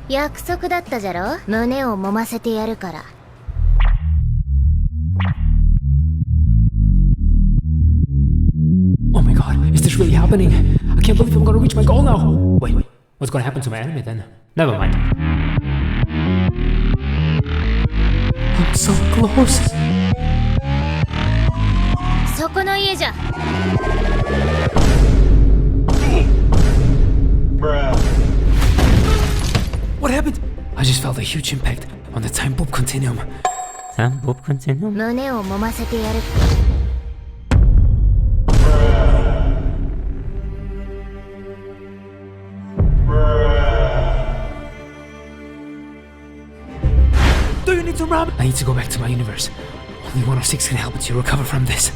約束だったじゃろ。胸を揉ませてやるから。Oh my god, is this really happening? I can't believe I'm gonna reach my goal now! Wait, what's gonna happen to my anime then? Never mind. I'm so close. そこの家じゃ。What happened? I just felt a huge impact on the time boop continuum. Time boop continuum? 胸を揉ませてやる。Do you need some ramen? I need to go back to my universe. Only one of six can help me to recover from this.